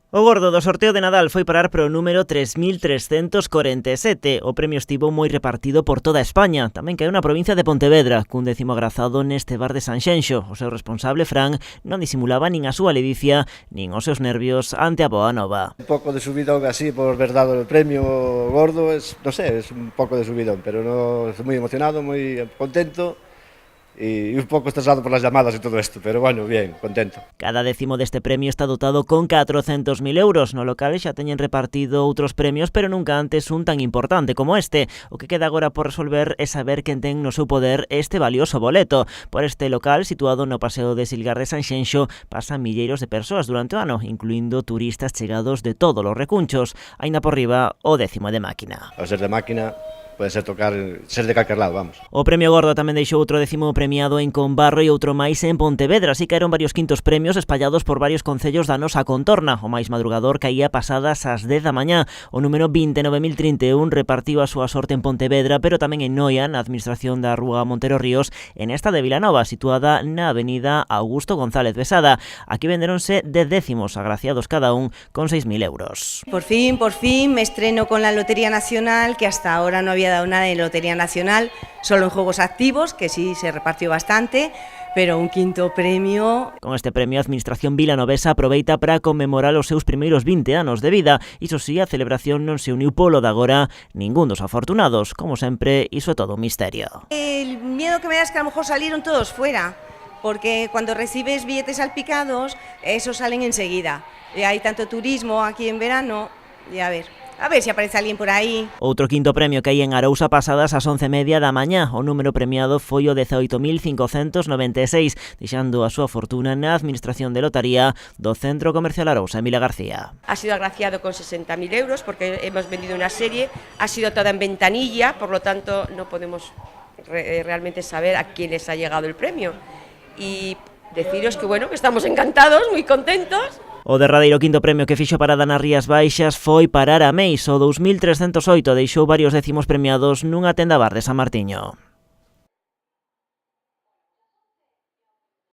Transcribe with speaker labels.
Speaker 1: O gordo do sorteo de Nadal foi parar pro número 3347. O premio estivo moi repartido por toda España. Tamén caeu na provincia de Pontevedra, cun 10º agrazado neste bar de Sanxenxo. O seu responsable, Fran, non disimulaba nin a súa ledicia, nin os seus nervios ante a boa nova.
Speaker 2: Un pouco de subidón así por ver dado o premio gordo, non sei, es un pouco de subidón, pero no, estoy moi emocionado, moi contento. Y un pouco estresado por las llamadas e todo isto, pero bueno, bien, contento.
Speaker 1: Cada décimo deste premio está dotado con 400.000 euros. No local xa teñen repartido outros premios, pero nunca antes un tan importante como este. O que queda agora por resolver é saber quen ten no seu poder este valioso boleto. Por este local, situado no Paseo de Silgar de Sanxenxo, pasan milleiros de persoas durante o ano, incluindo turistas chegados de todos os recunchos. Aínda por riba, o décimo de máquina.
Speaker 2: Ao ser de máquina, pode ser ser de calquer lado, vamos.
Speaker 1: O premio gordo tamén deixou outro décimo premiado en Combarro e outro máis en Pontevedra, así caeron varios quintos premios espallados por varios concellos da nosa contorna. O máis madrugador caía pasadas as 10 da mañá. O número 29.031 repartiu a súa sorte en Pontevedra, pero tamén en Noia, na administración da Rúa Montero Ríos, en esta de Vilanova, situada na avenida Augusto González Besada. Aquí vendéronse 10 décimos, agraciados cada un con 6.000 euros.
Speaker 3: Por fin, me estreno con la Lotería Nacional, que hasta ahora no había dado nada en Lotería Nacional, solo en juegos activos, que sí se repartió bastante, pero un quinto premio.
Speaker 1: Con este premio, a Administración vilanovesa aproveita para conmemorar os seus primeiros 20 anos de vida. Iso si, a celebración non se uniu polo de agora ningún dos afortunados. Como sempre, iso é todo un misterio.
Speaker 3: El miedo que me da es que a lo mejor salieron todos fuera, porque cuando recibes billetes salpicados, esos salen enseguida. Y hay tanto turismo aquí en verano, y a ver si aparece alguien por aí.
Speaker 1: Outro quinto premio que hai en Arousa pasadas ás 11:30 da mañá. O número premiado foi o 18.596, deixando a súa fortuna na Administración de Lotaría do Centro Comercial Arousa, Emilia García.
Speaker 4: Ha sido agraciado con 60.000 euros porque hemos vendido una serie, ha sido toda en ventanilla, por lo tanto no podemos realmente saber a quién les ha llegado el premio. Y deciros que bueno, que estamos encantados, muy contentos.
Speaker 1: O derradeiro quinto premio que fixo parada nas Rías Baixas foi parar a Meis. O 2308 deixou varios décimos premiados nunha tenda bar de San Martiño.